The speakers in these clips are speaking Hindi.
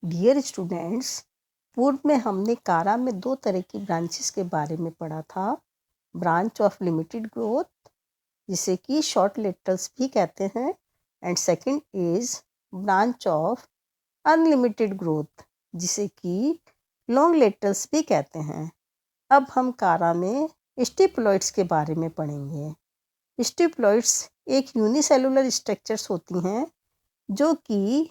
डियर स्टूडेंट्स, पूर्व में हमने कारा में दो तरह की ब्रांचेस के बारे में पढ़ा था। ब्रांच ऑफ लिमिटेड ग्रोथ, जिसे कि शॉर्ट लेटरल्स भी कहते हैं, and second is branch of unlimited growth, जिसे कि लॉन्ग लेटरल्स भी कहते हैं। अब हम कारा में स्टिप्लॉइड्स के बारे में पढ़ेंगे। स्टिप्लॉइड्स एक यूनिसेलुलर स्ट्रक्चर्स होती हैं जो कि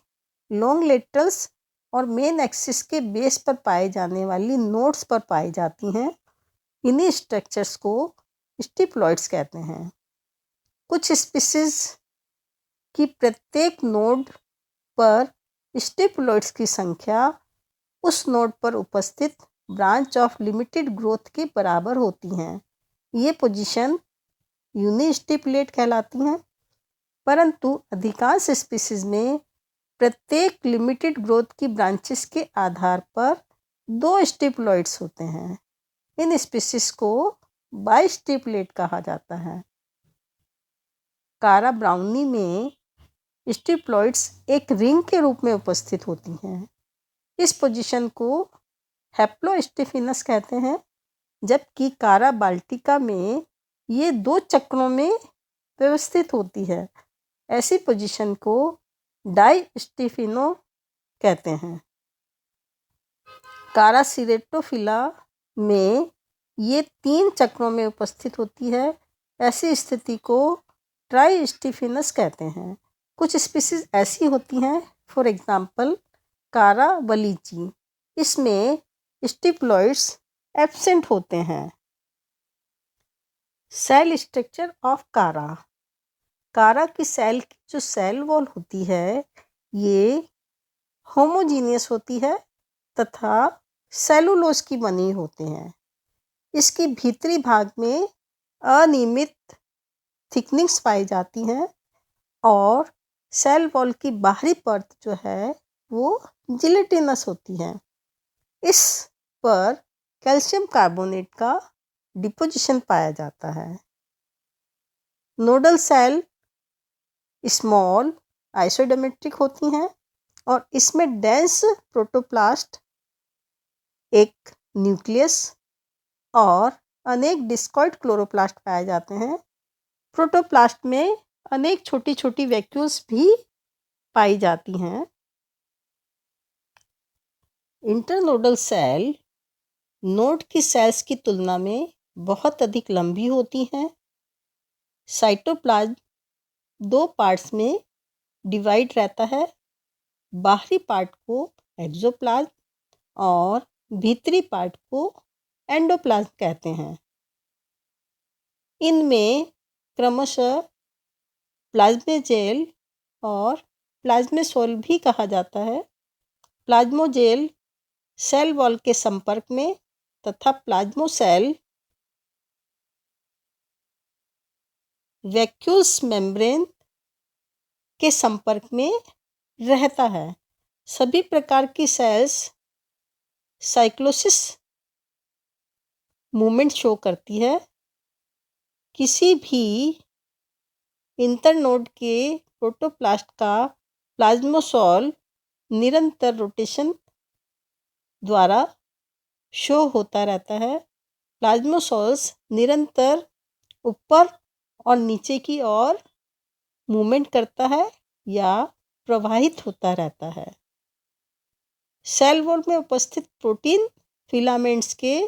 लॉन्ग लेटरल्स और मेन एक्सिस के बेस पर पाए जाने वाली नोड्स पर पाई जाती हैं। इन्हीं स्ट्रक्चर्स को स्टिप्लॉइड्स कहते हैं। कुछ स्पीसीज की प्रत्येक नोड पर स्टिप्लॉइड्स की संख्या उस नोड पर उपस्थित ब्रांच ऑफ लिमिटेड ग्रोथ के बराबर होती हैं। ये पोजीशन यूनिस्टिपुलेट कहलाती हैं, परंतु अधिकांश स्पीसीज में प्रत्येक लिमिटेड ग्रोथ की ब्रांचेस के आधार पर दो स्टिप्लॉइड्स होते हैं। इन स्पीसीज को बाइस्टिपुलेट कहा जाता है। कारा ब्राउनी में स्टिप्लॉइड्स एक रिंग के रूप में उपस्थित होती हैं। इस पोजीशन को हैप्लोस्टिफिनस कहते हैं, जबकि कारा बाल्टिका में ये दो चक्रों में व्यवस्थित होती है। ऐसी पोजीशन को डाइस्टिफिनो कहते हैं। कारा सिरेटोफिला में ये तीन चक्रों में उपस्थित होती है। ऐसी स्थिति को ट्राइस्टिफिनस कहते हैं। कुछ स्पीसीज ऐसी होती हैं, फॉर एग्जांपल कारा वलीची, इसमें स्टिप्लॉइड्स एब्सेंट होते हैं। सेल स्ट्रक्चर ऑफ कारा। कारा की सेल की जो सेल वॉल होती है ये होमोजीनियस होती है तथा सेलुलोज की बनी होती हैं। इसके भीतरी भाग में अनियमित थिकनिंग्स पाई जाती हैं और सेल वॉल की बाहरी परत जो है वो जिलेटिनस होती है। इस पर कैल्शियम कार्बोनेट का डिपोजिशन पाया जाता है। नोडल सेल स्मॉल आइसोडोमेट्रिक होती हैं और इसमें डेंस प्रोटोप्लास्ट, एक न्यूक्लियस और अनेक डिस्कॉइड क्लोरोप्लास्ट पाए जाते हैं। प्रोटोप्लास्ट में अनेक छोटी छोटी वैक्यूल्स भी पाई जाती हैं। इंटरनोडल सेल नोड की सेल्स की तुलना में बहुत अधिक लंबी होती हैं। साइटोप्लाज्म दो पार्ट्स में डिवाइड रहता है। बाहरी पार्ट को एक्सोप्लाज्म और भीतरी पार्ट को एंडोप्लाज्म कहते हैं। इनमें क्रमशः प्लाज्मेजेल और प्लाज्मेसोल भी कहा जाता है। प्लाज्मोजेल सेल वॉल के संपर्क में तथा प्लाज्मोसेल वैक्यूल्स मेम्ब्रेन के संपर्क में रहता है। सभी प्रकार की सेल्स साइक्लोसिस मूवमेंट शो करती है। किसी भी इंटरनोड के प्रोटोप्लास्ट का प्लाज्मोसोल निरंतर रोटेशन द्वारा शो होता रहता है। प्लाज्मोसोल्स निरंतर ऊपर और नीचे की ओर मूवमेंट करता है या प्रवाहित होता रहता है। सेल वॉल में उपस्थित प्रोटीन फिलामेंट्स के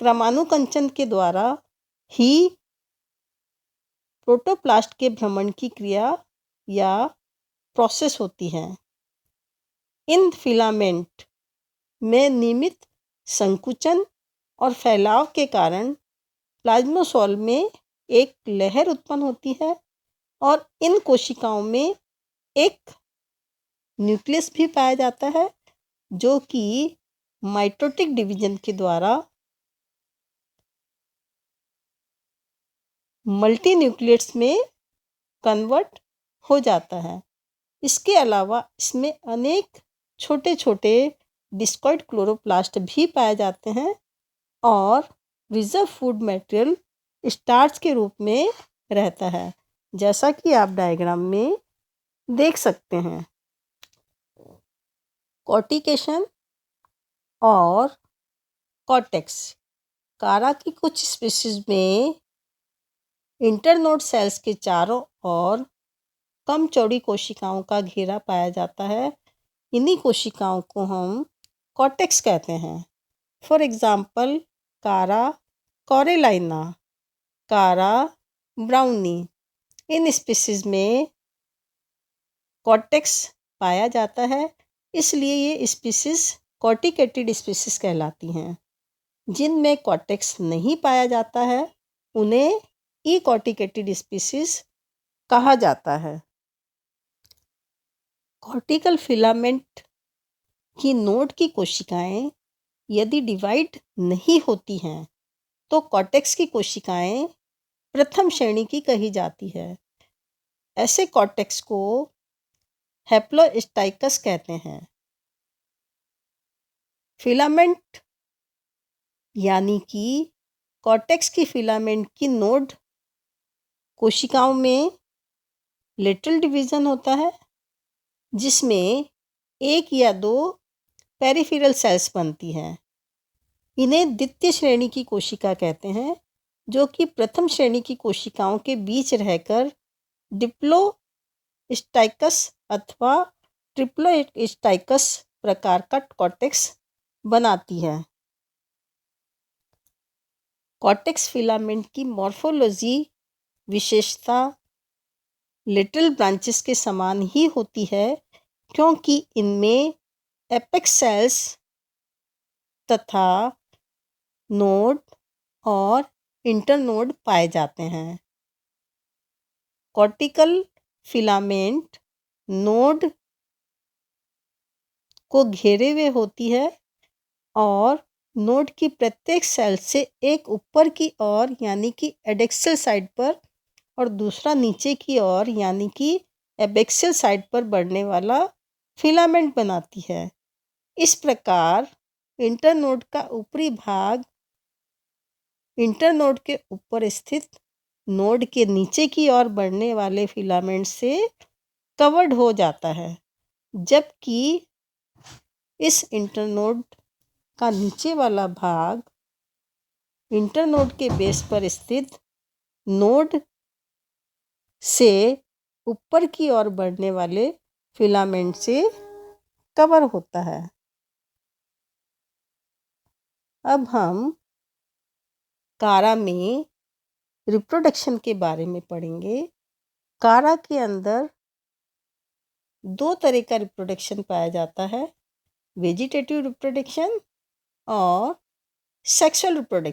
क्रमानुकंचन के द्वारा ही प्रोटोप्लास्ट के भ्रमण की क्रिया या प्रोसेस होती है। इन फिलामेंट में नियमित संकुचन और फैलाव के कारण प्लाज्मोसोल में एक लहर उत्पन्न होती है और इन कोशिकाओं में एक न्यूक्लियस भी पाया जाता है जो कि माइटोटिक डिवीजन के द्वारा मल्टी न्यूक्लियट्स में कन्वर्ट हो जाता है। इसके अलावा इसमें अनेक छोटे छोटे डिस्कॉइड क्लोरोप्लास्ट भी पाए जाते हैं और रिजर्व फूड मटेरियल स्टार्च के रूप में रहता है, जैसा कि आप डायग्राम में देख सकते हैं। कॉर्टिकेशन और कॉर्टेक्स। कारा की कुछ स्पीशीज में इंटरनोड सेल्स के चारों ओर कम चौड़ी कोशिकाओं का घेरा पाया जाता है। इन्हीं कोशिकाओं को हम कॉर्टेक्स कहते हैं। फॉर एग्जाम्पल, कारा कॉरेलाइना, कारा ब्राउनी। इन स्पीशीज में कॉर्टेक्स पाया जाता है, इसलिए ये स्पीशीज कॉर्टिकेटेड स्पीशीज कहलाती हैं। जिनमें कॉर्टेक्स नहीं पाया जाता है उन्हें इकॉर्टिकेटेड स्पीशीज कहा जाता है। कॉर्टिकल फिलामेंट की नोड की कोशिकाएं यदि डिवाइड नहीं होती हैं तो कॉर्टेक्स की कोशिकाएं प्रथम श्रेणी की कही जाती है। ऐसे कॉर्टेक्स को हैप्लोस्टाइकस कहते हैं। फिलामेंट यानी कि कॉर्टेक्स की फिलामेंट की नोड कोशिकाओं में लेटरल डिवीजन होता है, जिसमें एक या दो पेरिफेरल सेल्स बनती हैं। इन्हें द्वितीय श्रेणी की कोशिका कहते हैं, जो कि प्रथम श्रेणी की कोशिकाओं के बीच रहकर डिप्लोस्टाइकस अथवा ट्रिप्लोस्टाइकस प्रकार का कॉर्टेक्स बनाती है। कॉर्टेक्स फिलामेंट की मॉर्फोलॉजी विशेषता लिटिल ब्रांचेस के समान ही होती है, क्योंकि इनमें एपेक्स सेल्स तथा नोड और इंटरनोड पाए जाते हैं। कॉर्टिकल फिलामेंट नोड को घेरे हुए होती है और नोड की प्रत्येक सेल से एक ऊपर की ओर यानी कि एडेक्सल साइड पर और दूसरा नीचे की ओर यानी कि एबेक्सल साइड पर बढ़ने वाला फिलामेंट बनाती है। इस प्रकार इंटरनोड का ऊपरी भाग इंटरनोड के ऊपर स्थित नोड के नीचे की ओर बढ़ने वाले फिलामेंट से कवर्ड हो जाता है, जबकि इस इंटरनोड का नीचे वाला भाग इंटरनोड के बेस पर स्थित नोड से ऊपर की ओर बढ़ने वाले फिलामेंट से कवर होता है। अब हम कारा में रिप्रोडक्शन के बारे में पढ़ेंगे। कारा के अंदर दो तरह का रिप्रोडक्शन पाया जाता है, वेजिटेटिव रिप्रोडक्शन और सेक्सुअल रिप्रोडक्शन।